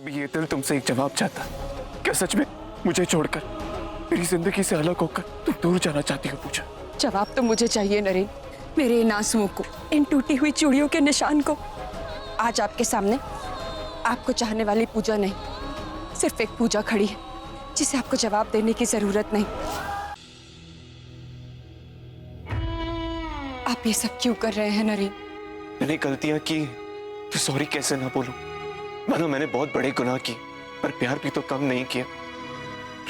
भी ये दिल तुमसे एक जवाब चाहता। क्या सच में मुझे छोड़कर, मेरी जिंदगी से अलग होकर तुम दूर जाना चाहती हो पूजा? जवाब तो मुझे चाहिए नरेन, मेरे इन आंसुओं को, इन टूटी हुई चूड़ियों के निशान को। आज आपके सामने आपको चाहने वाली पूजा नहीं, सिर्फ एक पूजा खड़ी है जिसे आपको जवाब देने की जरूरत नहीं। आप ये सब क्यों कर रहे हैं नरेन? मैंने गलतियां की तो सॉरी कैसे ना बोलूं? मानो मैंने बहुत बड़े गुनाह किए, पर प्यार भी तो कम नहीं किया।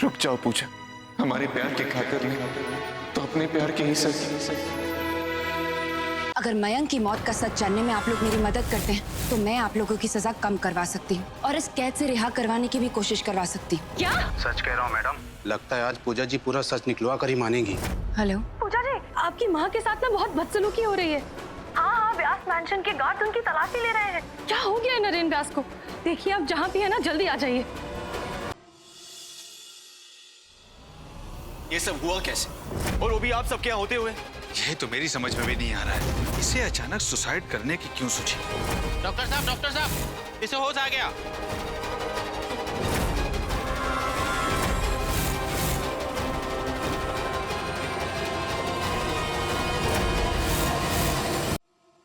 रुक जाओ पूजा, हमारे प्यार के खातिर नहीं तो अपने प्यार के ही सच। अगर मयंक की मौत का सच जानने में आप लोग मेरी मदद करते हैं तो मैं आप लोगों की सजा कम करवा सकती हूँ और इस कैद से रिहा करवाने की भी कोशिश करवा सकती हूँ। क्या सच कह रहा हूँ मैडम, लगता है आज पूजा जी पूरा सच निकलवा कर ही मानेगी। हेलो पूजा जी, आपकी माँ के साथ ना बहुत बदसलूकी हो रही है। हाँ, व्यास मैंशन के गार्ड उनकी तलाशी ले रहे हैं। क्या हो गया है नरेन व्यास को? देखिए आप जहाँ भी है ना, जल्दी आ जाइए। ये सब हुआ कैसे, और वो भी आप सबके यहाँ होते हुए? यह तो मेरी समझ में भी नहीं आ रहा है, इसे अचानक सुसाइड करने की क्यों सोची? डॉक्टर साहब, इसे होश आ गया।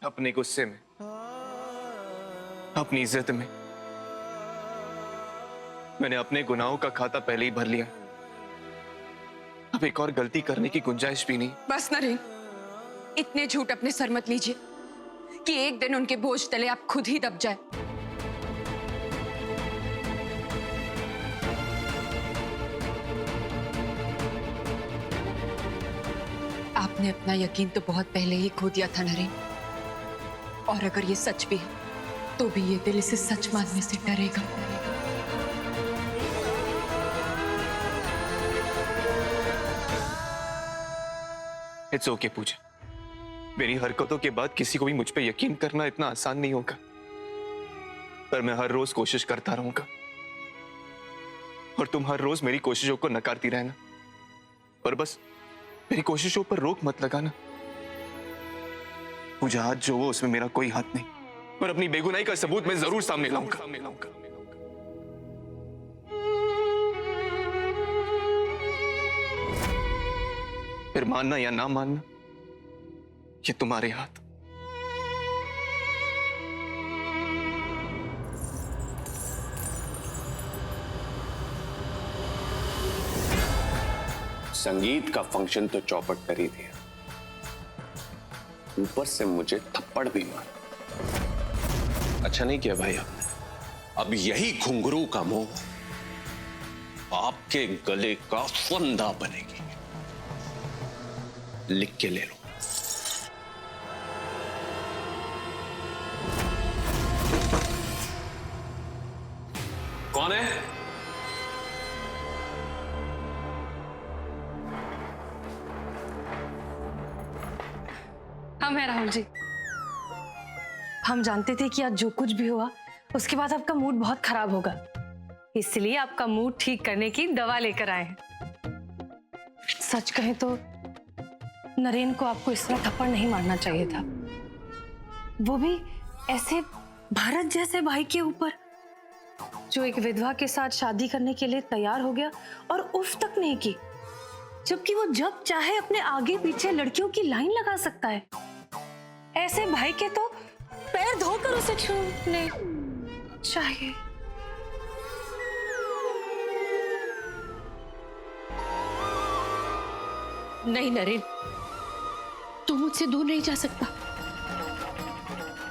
अपने गुस्से में, अपनी इज्जत में मैंने अपने गुनाहों का खाता पहले ही भर लिया। अब एक और गलती करने की गुंजाइश भी नहीं। बस नरेन, इतने झूठ अपने सर मत लीजिए कि एक दिन उनके बोझ तले आप खुद ही दब जाए। आपने अपना यकीन तो बहुत पहले ही खो दिया था नरेन, और अगर ये सच भी है तो भी ये दिल इसे सच मानने से डरेगा। इट्स ओके पूजा, मेरी हरकतों के बाद किसी को भी मुझ पे यकीन करना इतना आसान नहीं होगा, पर मैं हर रोज कोशिश करता रहूंगा और तुम हर रोज मेरी कोशिशों को नकारती रहना। पर बस मेरी कोशिशों पर रोक मत लगाना पूजा। आज जो वो उसमें मेरा कोई हाथ नहीं, पर अपनी बेगुनाही का सबूत मैं जरूर सामने लाऊंगा। फिर मानना या ना मानना ये तुम्हारे हाथ। संगीत का फंक्शन तो चौपट कर ही दिया, ऊपर से मुझे थप्पड़ भी मारा। अच्छा नहीं किया भाई आपने। अब यही घुंघरू का मुंह आपके गले का फंदा बनेगी। लिख के ले लो। कौन है? हम हैं राहुल जी। हम जानते थे कि आज जो कुछ भी हुआ उसके बाद आपका मूड बहुत खराब होगा, इसलिए आपका मूड ठीक करने की दवा लेकर आए हैं। सच कहें तो नरेन को आपको इस तरह थप्पड़ नहीं मारना चाहिए था, वो भी ऐसे भारत जैसे भाई के ऊपर जो एक विधवा के साथ शादी करने के लिए तैयार हो गया और उफ तक नहीं की, जबकि वो जब चाहे अपने आगे पीछे लड़कियों की लाइन लगा सकता है। ऐसे भाई के तो पैर धोकर उसे छूने चाहिए। नहीं नरेन, तू मुझसे दूर नहीं जा सकता,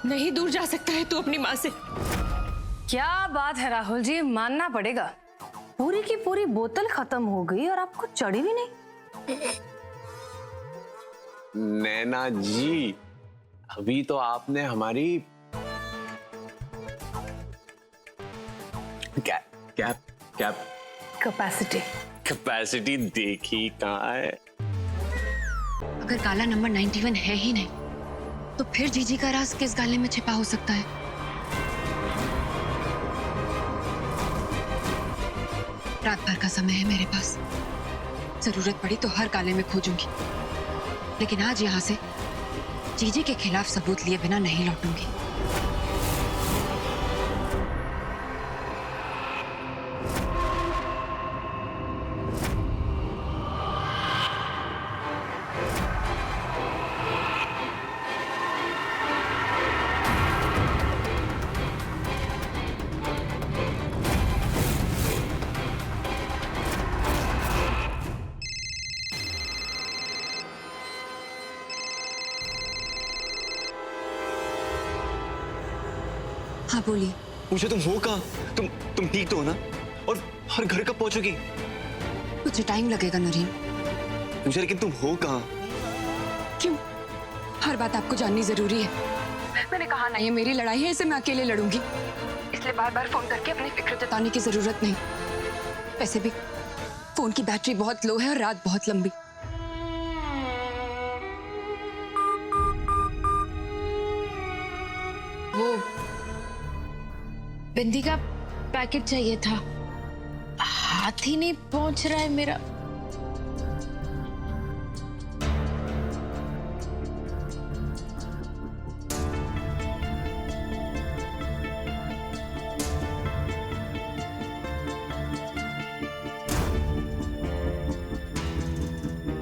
नहीं दूर जा सकता है तू अपनी माँ से। क्या बात है राहुल जी, मानना पड़ेगा, पूरी की पूरी बोतल खत्म हो गई और आपको चढ़ी भी नहीं। नैना जी, अभी तो आपने हमारी कैपेसिटी देखी कहाँ है। अगर काला नंबर 91 है ही नहीं तो फिर जीजी का राज किस गाले में छिपा हो सकता है? रात भर का समय है मेरे पास, जरूरत पड़ी तो हर गाले में खोजूंगी, लेकिन आज यहां से जीजी के खिलाफ सबूत लिए बिना नहीं लौटूंगी। हाँ बोलिए। पूजा तुम हो कहाँ? तुम ठीक तो हो ना? और घर कब पहुंचोगी? मुझे टाइम लगेगा नरेन। पूजा लेकिन तुम हो कहाँ? क्यों? हर बात आपको जाननी जरूरी है? मैंने कहा ना ये मेरी लड़ाई है, इसे मैं अकेले लड़ूंगी, इसलिए बार बार फोन करके अपनी फिक्र जताने की जरूरत नहीं। वैसे भी फोन की बैटरी बहुत लो है और रात बहुत लंबी। वो बिंदी का पैकेट चाहिए था, हाथ ही नहीं पहुंच रहा है मेरा।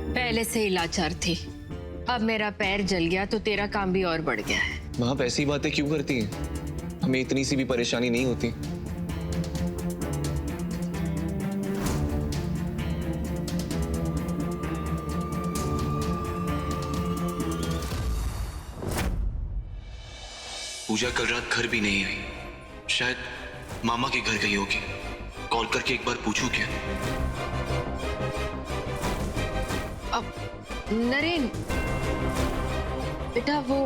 पहले से ही लाचार थी, अब मेरा पैर जल गया तो तेरा काम भी और बढ़ गया है। माँ आप ऐसी बातें क्यों करती हैं? हमें इतनी सी भी परेशानी नहीं होती। पूजा कल रात घर भी नहीं आई, शायद मामा के घर गई होगी। कॉल करके एक बार पूछूं क्या? अब नरेन बेटा, वो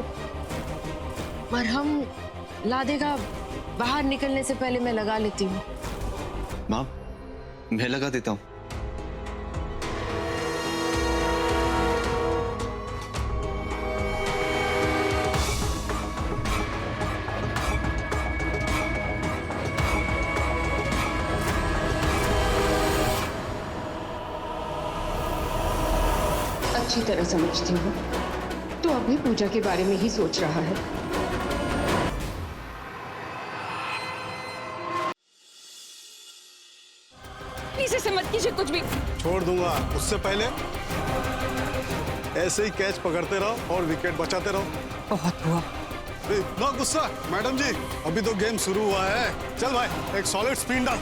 मरहम ला देगा, बाहर निकलने से पहले मैं लगा लेती हूँ। माँ मैं लगा देता हूँ। अच्छी तरह समझती हूँ, तो अभी पूजा के बारे में ही सोच रहा है। प्लीज ऐसे मत कीजिए कुछ भी। छोड़ दूंगा, उससे पहले ऐसे ही कैच पकड़ते रहो और विकेट बचाते रहो। बहुत हुआ। ना गुस्सा मैडम जी, अभी तो गेम शुरू हुआ है। चल भाई एक सॉलिड स्पिन डाल।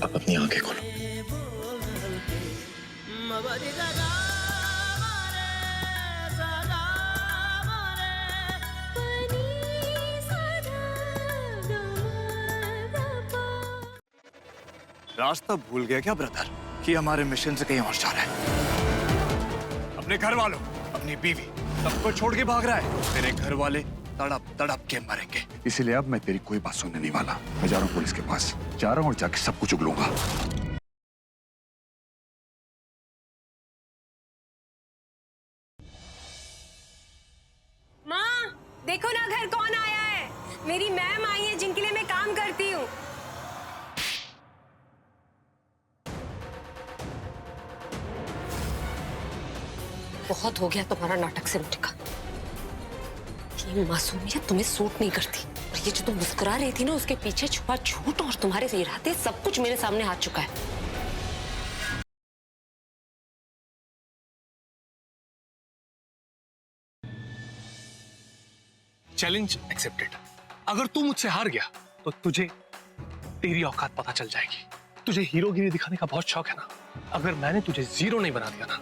अब अपनी आंखें खोलो। रास्ता भूल गया क्या ब्रदर कि हमारे मिशन से कहीं और जा रहा है? अपने घर वालों, अपनी बीवी, सबको छोड़ के भाग रहा है। मेरे घर वाले तड़प तड़प के मरेंगे। इसीलिए अब मैं तेरी कोई बात सुनने नहीं वाला। मैं जा रहा हूँ पुलिस के पास, जा रहा हूँ और जाके सब कुछ उगलूंगा। माँ देखो ना घर कौन आया है। मेरी मैम आई है जिनके लिए मैं काम करती हूँ। बहुत हो गया तुम्हारा नाटक सिमटे का। ये मासूमियत तुम्हें सूट नहीं करती। और ये जो तुम मुस्कुरा रही थी ना, उसके पीछे छुपा झूठ और तुम्हारे इरादे सब कुछ मेरे सामने आ चुका है। Challenge accepted. अगर तू मुझसे हार गया तो तुझे तेरी औकात पता चल जाएगी। तुझे हीरोगिरी दिखाने का बहुत शौक है ना। अगर मैंने तुझे जीरो नहीं बना दिया ना,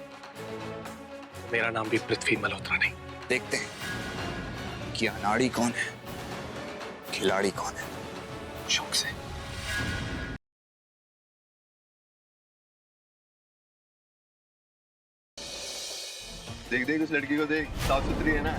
मेरा नाम भी पृथ्वी मल्होत्रा नहीं। देखते हैं कि अनाड़ी कौन है, खिलाड़ी कौन है। शौक से। देख देख उस लड़की को देख, साफ सुथरी है ना।